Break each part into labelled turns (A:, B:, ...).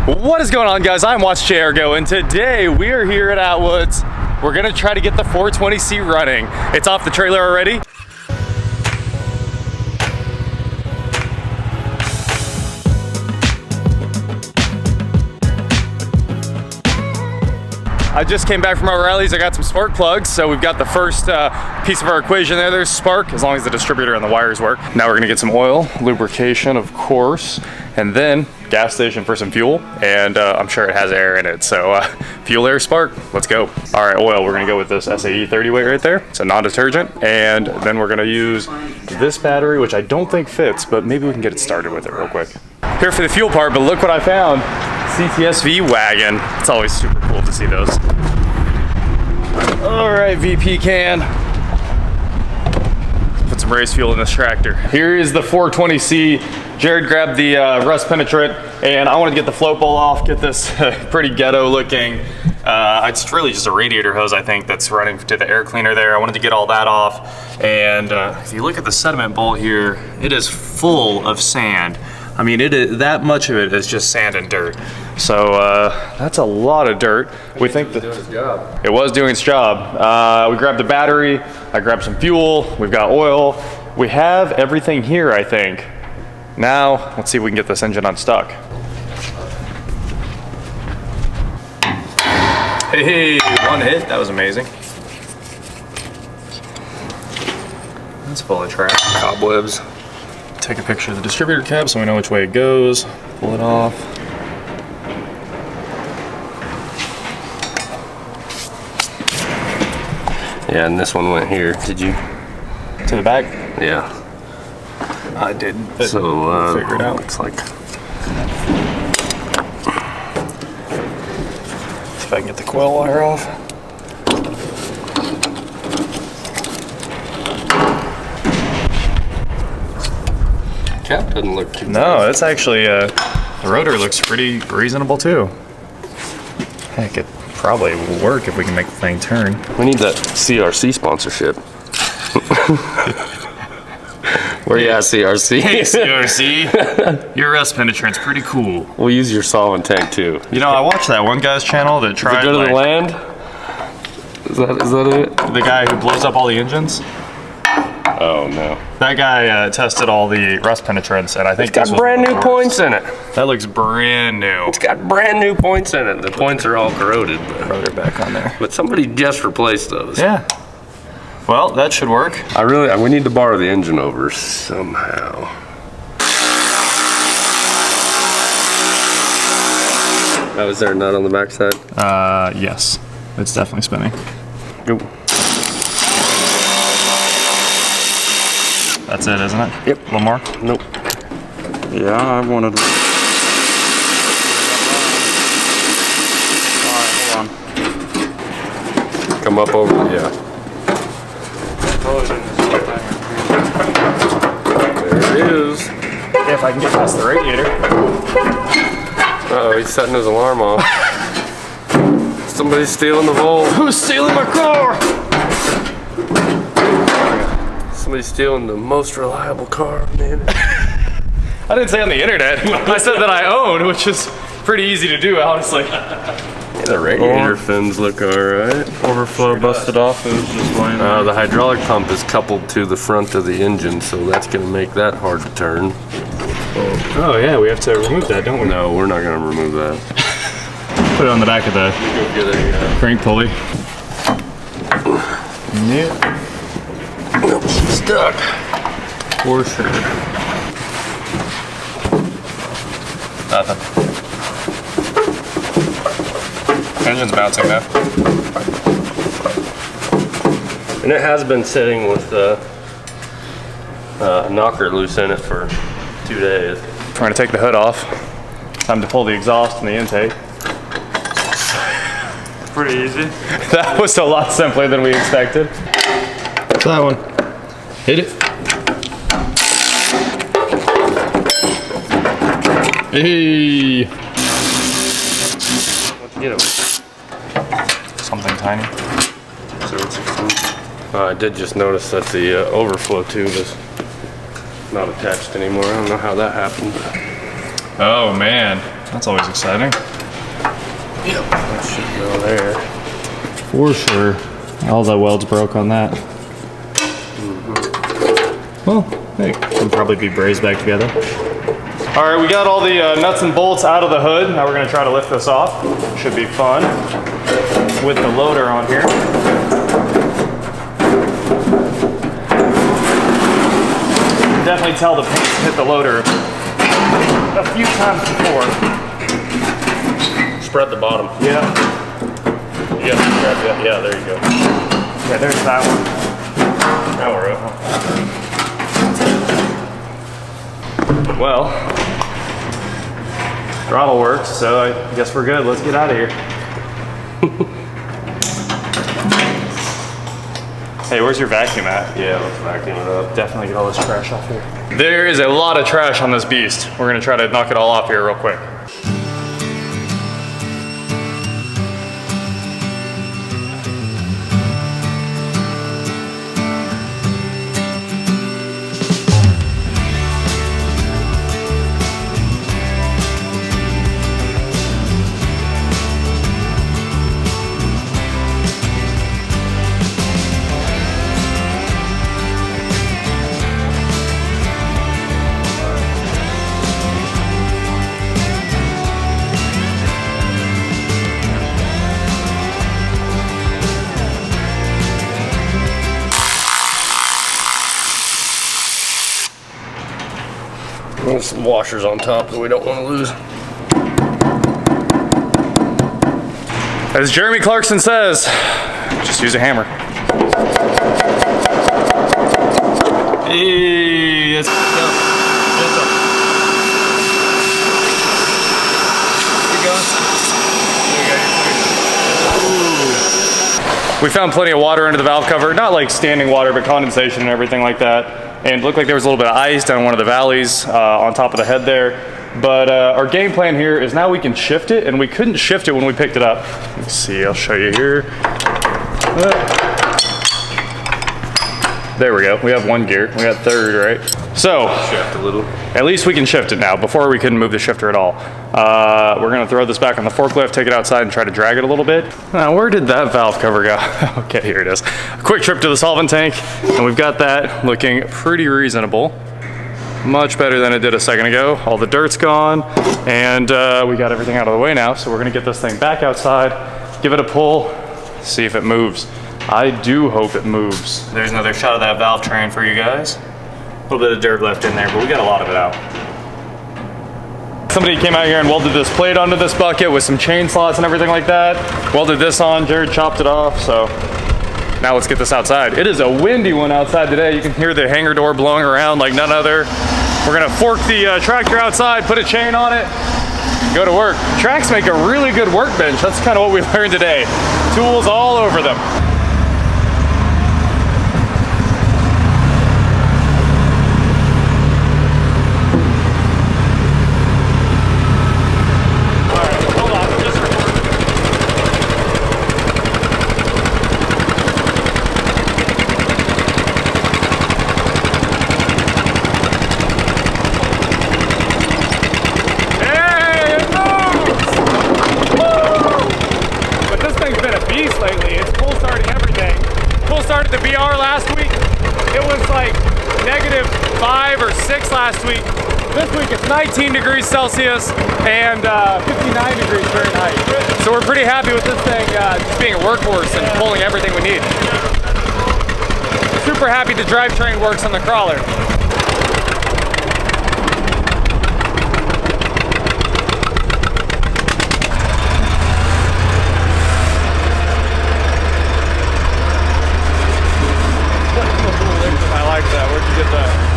A: What is going on, guys? I'm WatchJRGo, and today we are here at Atwood's. We're gonna try to get the 420C running. It's off the trailer already. I just came back from our rallies. I got some spark plugs, so we've got the first piece of our equation there. There's spark, as long as the distributor and the wires work. Now we're gonna get some oil, lubrication, of course, and then gas station for some fuel, and I'm sure it has air in it, so fuel, air, spark, let's go. All right, oil, we're gonna go with this SAE 30 weight right there. It's a non-detergent, and then we're gonna use this battery, which I don't think fits, but maybe we can get it started with it real quick. Here for the fuel part, but look what I found. CTSV wagon. It's always super cool to see those. All right, VP can. Put some race fuel in this tractor. Here is the 420C. Jared grabbed the rust penetrant, and I wanted to get the float bowl off, get this pretty ghetto looking. It's really just a radiator hose, I think, that's running to the air cleaner there. I wanted to get all that off. And if you look at the sediment bowl here, it is full of sand. I mean, that much of it is just sand and dirt. So that's a lot of dirt. We think that it was doing its job. We grabbed the battery. I grabbed some fuel. We've got oil. We have everything here, I think. Now, let's see if we can get this engine unstuck. Hey, one hit. That was amazing. That's full of trash, cobwebs. Take a picture of the distributor cap so we know which way it goes. Pull it off.
B: Yeah, and this one went here. Did you?
A: To the back?
B: Yeah.
A: I did.
B: So,
A: we'll figure it out.
B: Looks like.
A: See if I can get the coil wire off.
B: Cap doesn't look too
A: No, it's actually, the rotor looks pretty reasonable too. Heck, it probably will work if we can make the thing turn.
B: We need that CRC sponsorship. Where you at, CRC?
A: Hey, CRC, your rust penetrant's pretty cool.
B: We'll use your solvent tank too.
A: You know, I watched that one guy's channel that tried.
B: Does it go to the land? Is that it?
A: The guy who blows up all the engines?
B: Oh no.
A: That guy tested all the rust penetrants, and I think
B: It's got brand new points in it.
A: That looks brand new.
B: It's got brand new points in it. The points are all corroded.
A: Rotor back on there.
B: But somebody just replaced those.
A: Yeah. Well, that should work.
B: We need to borrow the engine over somehow. Oh, is there a nut on the backside?
A: Yes. It's definitely spinning.
B: Oop.
A: That's it, isn't it?
B: Yep.
A: A little more?
B: Nope.
C: Yeah, I wanted. Alright, hold on.
B: Come up over, yeah. There it is.
A: Yeah, if I can get past the radiator.
B: Uh-oh, he's setting his alarm off. Somebody's stealing the Volt.
A: Who's stealing my car?
B: Somebody's stealing the most reliable car, man.
A: I didn't say on the internet. I said that I own, which is pretty easy to do, honestly.
B: Yeah, the radiator fins look alright.
C: Overflow busted off. It was just laying there.
B: The hydraulic pump is coupled to the front of the engine, so that's going to make that hard to turn.
A: Oh yeah, we have to remove that, don't we?
B: No, we're not going to remove that.
A: Put it on the back of the
B: Go get a
A: crank pulley. Yep.
B: Nope, stuck.
A: For sure. Nothing. Engine's bouncing now.
B: And it has been sitting with the knocker loose in it for 2 days.
A: Trying to take the hood off. Time to pull the exhaust and the intake.
C: Pretty easy.
A: That was a lot simpler than we expected. That one. Hit it. Hey.
B: What'd you get him?
A: Something tiny.
B: 7/16. I did just notice that the overflow tube is not attached anymore. I don't know how that happened.
A: Oh man. That's always exciting.
B: Yep, that should go there.
A: For sure. All the welds broke on that. Well, hey, can probably be brazed back together. All right, we got all the nuts and bolts out of the hood. Now we're gonna try to lift this off. Should be fun with the loader on here. Definitely tell the paint hit the loader a few times before.
B: Spread the bottom.
A: Yeah.
B: You got to grab that. Yeah, there you go.
A: Yeah, there's that one.
B: Now we're up.
A: Well, throttle works, so I guess we're good. Let's get out of here. Hey, where's your vacuum at?
B: Yeah, let's vacuum it up.
A: Definitely get all this trash off here. There is a lot of trash on this beast. We're gonna try to knock it all off here real quick.
B: There's some washers on top that we don't want to lose.
A: As Jeremy Clarkson says, just use a hammer. Hey, it's We found plenty of water under the valve cover, not like standing water, but condensation and everything like that. And it looked like there was a little bit of ice down one of the valleys on top of the head there. But our game plan here is now we can shift it, and we couldn't shift it when we picked it up. Let's see, I'll show you here. There we go, we have one gear. We got third, right? So,
B: Shift a little.
A: at least we can shift it now. Before we couldn't move the shifter at all. We're gonna throw this back on the forklift, take it outside and try to drag it a little bit. Now, where did that valve cover go? Okay, here it is. A quick trip to the solvent tank, and we've got that looking pretty reasonable. Much better than it did a second ago. All the dirt's gone, and we got everything out of the way now, so we're gonna get this thing back outside, give it a pull, see if it moves. I do hope it moves. There's another shot of that valve train for you guys. A little bit of dirt left in there, but we got a lot of it out. Somebody came out here and welded this plate onto this bucket with some chain slots and everything like that. Welded this on, Jared chopped it off, so now let's get this outside. It is a windy one outside today. You can hear the hangar door blowing around like none other. We're gonna fork the tractor outside, put a chain on it, go to work. Tracks make a really good workbench. That's kind of what we learned today. Tools all over them. Last week. This week it's 19 degrees Celsius and 59 degrees Fahrenheit. So we're pretty happy with this thing just being a workhorse and pulling everything we need. Super happy the drivetrain works on the crawler. I like that. Where'd you get that?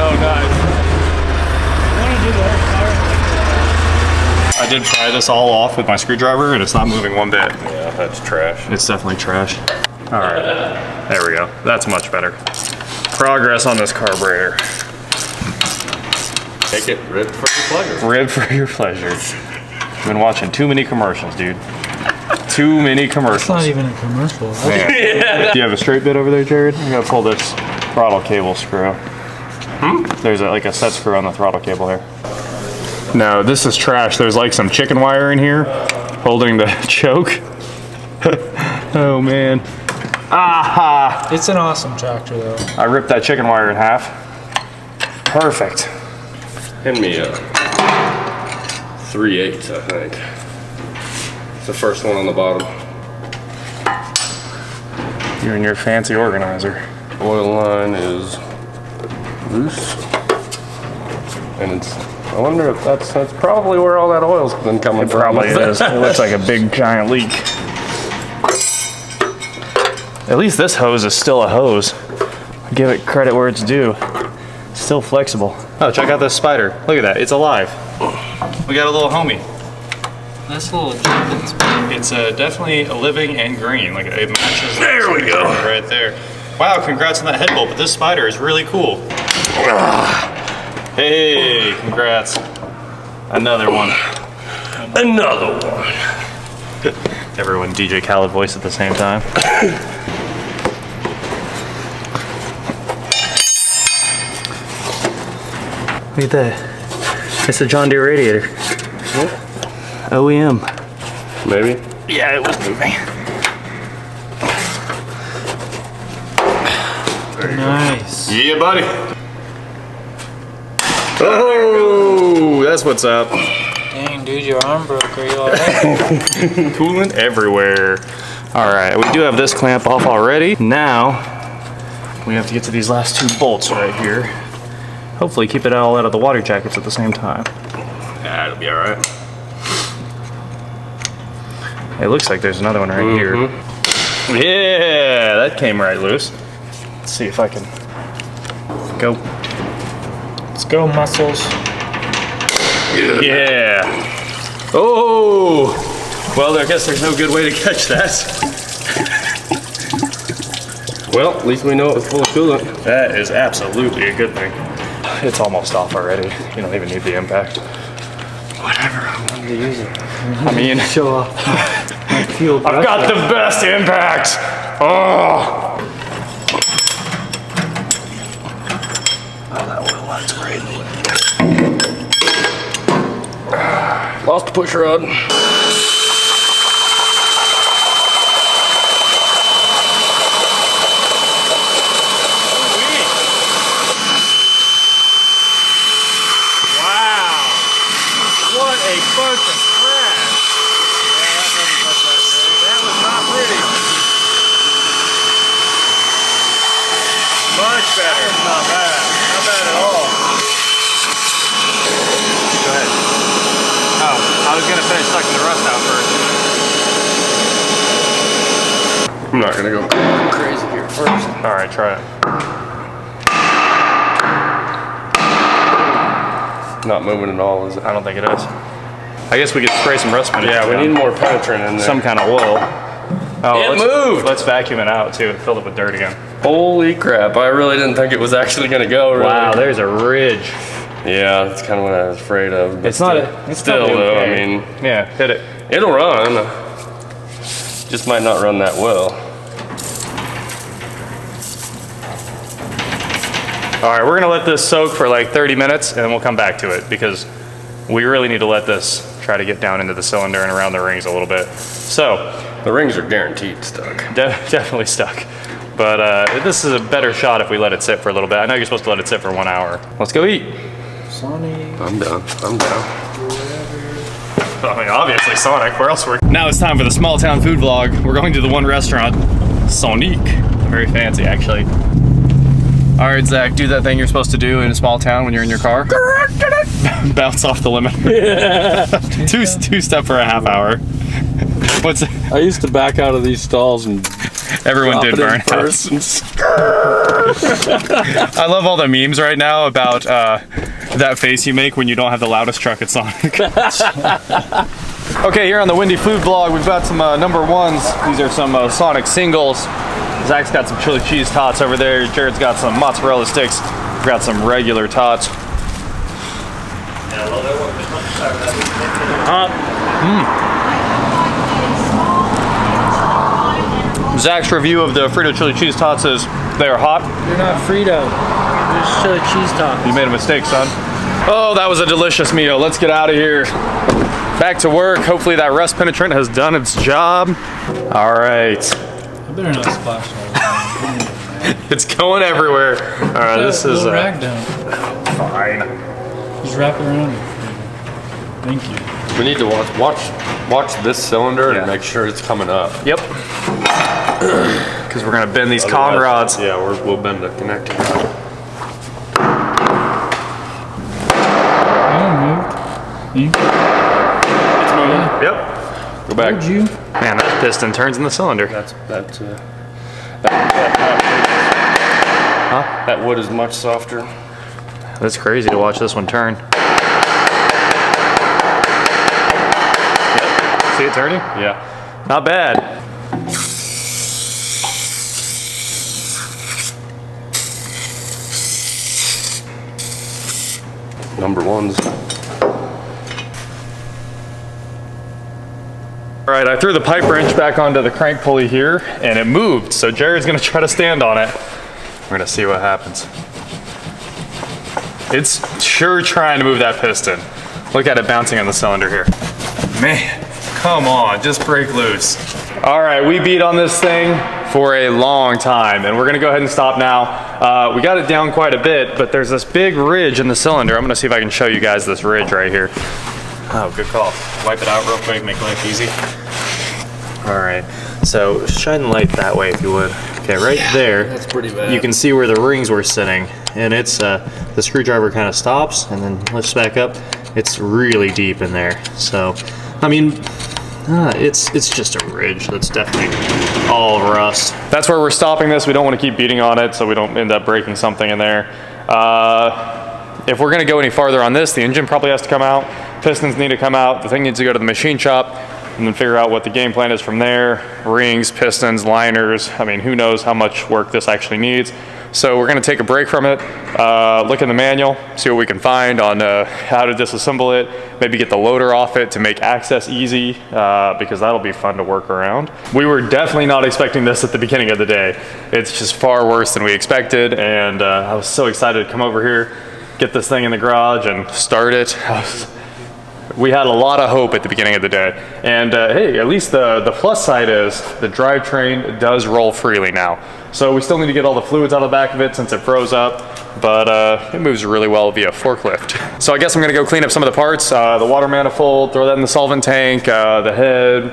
A: Oh, nice. I did pry this all off with my screwdriver and it's not moving one bit.
B: Yeah, that's trash.
A: It's definitely trash. All right, there we go. That's much better. Progress on this carburetor.
B: Take it, rib for your pleasure.
A: Rib for your pleasure. I've been watching too many commercials, dude. Too many commercials.
D: It's not even a commercial.
A: Yeah. Do you have a straight bit over there, Jared? I'm gonna pull this throttle cable screw. There's like a set screw on the throttle cable here. No, this is trash. There's like some chicken wire in here holding the choke. Oh man. Aha!
D: It's an awesome tractor though.
A: I ripped that chicken wire in half. Perfect.
B: Hand me a 3/8, I think. It's the first one on the bottom.
A: You and your fancy organizer.
B: Oil line is loose. And it's, I wonder if that's probably where all that oil's been coming
A: It
B: from.
A: probably is. It looks like a big giant leak. At least this hose is still a hose. I give it credit where it's due. It's still flexible. Oh, check out this spider. Look at that, it's alive. We got a little homie.
D: Nice little Japanese spider.
A: It's definitely a living and green. Like it matches.
B: There we go.
A: Right there. Wow, congrats on that head bolt, but this spider is really cool. Hey, congrats. Another one.
B: Another one.
A: Everyone DJ Khaled voice at the same time. Look at that. It's a John Deere radiator.
B: What?
A: OEM.
B: Maybe.
A: Yeah, it was moving.
D: Nice.
A: Yeah, buddy. Oh, that's what's up.
D: Dang, dude, your arm broke. Are you alright?
A: Coolant everywhere. All right, we do have this clamp off already. Now, we have to get to these last two bolts right here. Hopefully keep it all out of the water jackets at the same time.
B: Yeah, it'll be all right.
A: It looks like there's another one right here. Yeah, that came right loose. Let's see if I can go.
D: Let's go, muscles.
A: Yeah. Oh, well, I guess there's no good way to catch that.
B: Well, at least we know it was full of coolant.
A: That is absolutely a good thing. It's almost off already. You don't even need the impact.
B: Whatever, I wanted to use it.
A: I mean,
D: Show off.
A: I've got the best impact. Oh.
B: Lost the push rod.
A: What a bunch of trash. Yeah, that doesn't look that great. That was not pretty. Much better. Not bad. Not bad at all. Go ahead. Oh, I was going to finish sucking the rust out first.
B: I'm not gonna go crazy here first.
A: All right, try it.
B: Not moving at all, is it?
A: I don't think it is. I guess we could spray some rust penetrant.
B: Yeah, we need more penetrant in there.
A: some kind of oil. Oh,
B: It
A: let's,
B: moved!
A: Let's vacuum it out too and fill it with dirt again.
B: Holy crap, I really didn't think it was actually gonna go. Really.
A: Wow, there's a ridge.
B: Yeah, that's kind of what I was afraid of. But
A: It's not a. It's
B: still
A: not
B: though,
A: okay.
B: I mean,
A: Yeah, hit it.
B: it'll run. Just might not run that well.
A: All right, we're gonna let this soak for like 30 minutes and then we'll come back to it because we really need to let this try to get down into the cylinder and around the rings a little bit. So,
B: The rings are guaranteed stuck.
A: definitely stuck. But this is a better shot if we let it sit for a little bit. I know you're supposed to let it sit for 1 hour. Let's go eat.
D: Sonic.
B: I'm down. I'm down.
A: I mean, obviously Sonic, where else were we? Now it's time for the small town food vlog. We're going to the one restaurant, Sonic. Very fancy, actually. All right, Zach, do that thing you're supposed to do in a small town when you're in your car. Bounce off the limit. Yeah. two step for a half hour. What's
C: I used to back out of these stalls and
A: everyone did burn out. I love all the memes right now about that face you make when you don't have the loudest truck at Sonic. Okay, here on the Windy Food Vlog, we've got some number ones. These are some Sonic singles. Zach's got some chili cheese tots over there. Jared's got some mozzarella sticks. We've got some regular tots. Zach's review of the Frito chili cheese tots is they are hot.
D: They're not Frito. They're just chili cheese tops.
A: You made a mistake, son. Oh, that was a delicious meal. Let's get out of here. Back to work. Hopefully that rust penetrant has done its job. All right.
D: I better not splash all over.
A: It's going everywhere. All right, this is
D: rag down.
A: fine.
D: Just wrap it around it. Thank you.
B: We need to watch this cylinder
A: Yeah.
B: and make sure it's coming up.
A: Yep. Because we're gonna bend these con rods.
B: Yeah, we'll bend the connecting rod.
D: You
A: It's moving. Yep.
B: Go back.
D: told you.
A: Man, that piston turns in the cylinder.
B: That wood is much softer.
A: That's crazy to watch this one turn. Yep. See it turning?
B: Yeah.
A: Not bad.
B: Number ones.
A: All right, I threw the pipe wrench back onto the crank pulley here and it moved. So Jared's gonna try to stand on it. We're gonna see what happens. It's sure trying to move that piston. Look at it bouncing on the cylinder here. Man, come on, just break loose. All right, we beat on this thing for a long time and we're gonna go ahead and stop now. We got it down quite a bit, but there's this big ridge in the cylinder. I'm gonna see if I can show you guys this ridge right here. Oh, good call. Wipe it out real quick, make life easy. All right, so shine the light that way if you would. Okay, right there.
D: That's pretty bad.
A: You can see where the rings were sitting, and it's the screwdriver kind of stops and then lifts back up. It's really deep in there. So, I mean, it's just a ridge. That's definitely all rust. That's where we're stopping this. We don't want to keep beating on it, so we don't end up breaking something in there. If we're gonna go any farther on this, the engine probably has to come out. Pistons need to come out. The thing needs to go to the machine shop and then figure out what the game plan is from there. Rings, pistons, liners. I mean, who knows how much work this actually needs. So we're gonna take a break from it, look in the manual, see what we can find on how to disassemble it, maybe get the loader off it to make access easy, because that'll be fun to work around. We were definitely not expecting this at the beginning of the day. It's just far worse than we expected, and I was so excited to come over here, get this thing in the garage and start it. We had a lot of hope at the beginning of the day. And hey, at least the plus side is the drivetrain does roll freely now. So we still need to get all the fluids out of the back of it since it froze up, but it moves really well via forklift. So I guess I'm gonna go clean up some of the parts, the water manifold, throw that in the solvent tank, the head.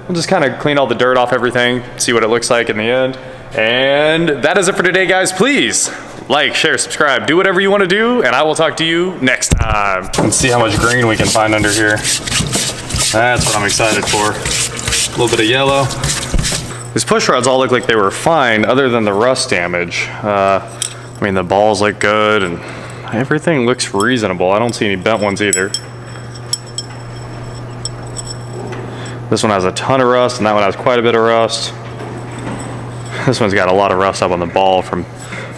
A: We'll just kind of clean all the dirt off everything, see what it looks like in the end. And that is it for today, guys. Please like, share, subscribe, do whatever you want to do, and I will talk to you next time. Let's see how much green we can find under here. That's what I'm excited for. A little bit of yellow. These push rods all look like they were fine other than the rust damage. I mean, the balls look good and everything looks reasonable. I don't see any bent ones either. This one has a ton of rust and that one has quite a bit of rust. This one's got a lot of rust up on the ball from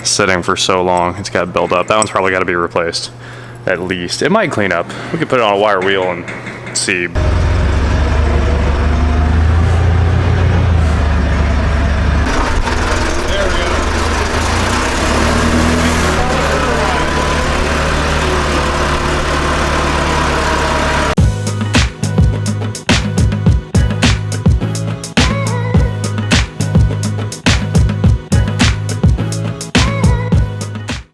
A: sitting for so long. It's got built up. That one's probably got to be replaced at least. It might clean up. We could put it on a wire wheel and see.